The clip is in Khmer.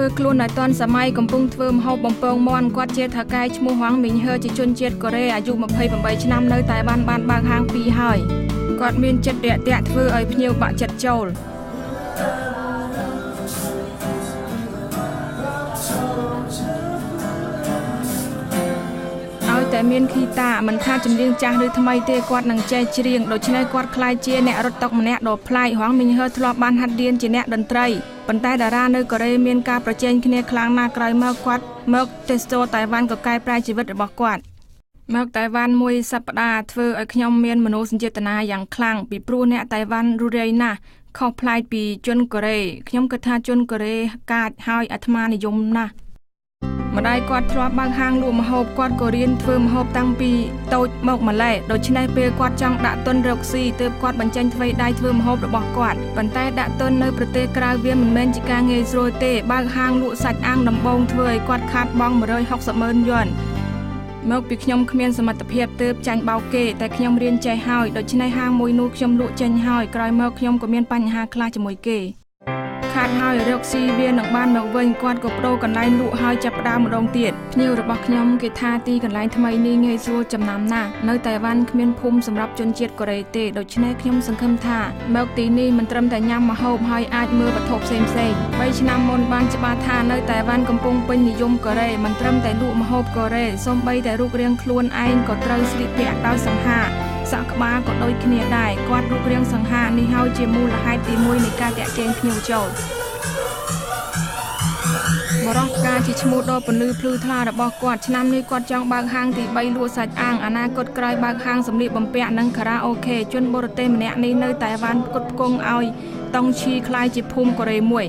ធ្វើខ្លួនឲ្យតន់សម័យកំពុងធ្វើម្ហូបបំពងមាន់គាត់ជាថៅកែឈ្មោះហងមីងហឺជាជនជាតិកូរ៉េអាយុ28ឆ្នាំនៅតែបានបើកហាង2ហើយគាត់មានចិត្តរាក់ទាក់ធ្វើឲ្យភ្ញៀវបាក់ចិត្តចូលតែមានឃីតាមិនថាចម្រៀងចាស់ឬថ្មីទេគាត់នឹងចេះច្រៀងដូច្នេះគាត់ក្លាយជាអ្នករត់តុកម្នាក់ដ៏ប្លែកហងមីងហឺធ្លាប់បានហាត់រៀនជាអ្នកតន្ត្រីប៉ុន្តែតារានៅកូរ៉េមានការប្រជែងគ្នាខ្លាំងណាស់ក្រោយមកគាត់មកទេសចរតៃវ៉ាន់ក៏កែប្រែជីវិតរបស់គាត់មកតៃវ៉ាន់មួយសប្តាហ៍ធ្វើឲ្យខ្ញុំមានមនោសញ្ចេតនាយ៉ាងខ្លាំងពីព្រោះអ្នកតៃវ៉ាន់រស់រាយណាស់ខុសប្លែកពីជនកូរ៉េខ្ញុំគិតថាជនកូរ៉េកាចហើយអាត្មានិយមណាស់ម្ដាយគាត់ធ្លាប់បើកហាងលក់ម្ហូបគាត់ក៏រៀនធ្វើម្ហូបតាំងពីតូចមកម្ល៉េះដូច្នេះពេលគាត់ចង់ដាក់ទុនរកស៊ីទើបគាត់បញ្ចេញថ្វីដៃធ្វើម្ហូបរបស់គាត់ប៉ុន្តែដាក់ទុននៅប្រទេសក្រៅវាមិនមែនជាការងាយស្រួលទេបើកហាងលក់សាច់អាំងដំបូងធ្វើឲ្យគាត់ខាតបង់160,000 យួនមកពីខ្ញុំគ្មានសមត្ថភាពទើបចាញ់បោកគេតែខ្ញុំរៀនចេះហើយដូច្នេះហាងមួយនោះខ្ញុំលក់ចេញហើយក្រោយមកខ្ញុំក៏មានបញ្ហាខ្លះជាមួយគេខាតហើយរកស៊ីវានឹងបានមកវិញគាត់ក៏បដូរកន្លែងលក់ហើយចាប់ផ្ដើមម្ដងទៀតភ្ញៀវរបស់ខ្ញុំគេថាទីកន្លែងថ្មីនេះងាយស្រួលចំណាំណាស់នៅតៃវ៉ាន់គ្មានភូមិសម្រាប់ជនជាតិកូរ៉េទេដូច្នេះខ្ញុំសង្ឃឹមថាមកទីនេះមិនត្រឹមតែញ៉ាំម្ហូបហើយអាចមើលវត្ថុផ្សេងៗ3ឆ្នាំមុនបានច្បាស់ថានៅតៃវ៉ាន់កំពុងពេញនិយមកូរ៉េមិនត្រឹមតែលក់ម្ហូបកូរ៉េសូម្បីតែរូបរាងខ្លួនឯងក៏ត្រូវស្លៀកពាក់ដោយសង្ហាសក់ក្បាលក៏ដូចគ្នាដែរគាត់រូបរាងសង្ហានេះហើយជាមូលហេតុទី1នៃការទាក់ទាញភ្ញៀវចូលបរិះការជាឈ្មោះដ៏ពន្លឺភ្លឺថ្លារបស់គាត់ឆ្នាំនេះគាត់ចង់បើកហាងទី3លក់សាច់អាំងអនាគតក្រោយបើកហាងសម្លៀកបំពាក់និងខារ៉ាអូខេជនបរទេសម្នាក់នេះនៅតៃវ៉ាន់ផ្គត់ផ្គង់ឲ្យតុងឈីក្លាយជាភូមិកូរ៉េមួយ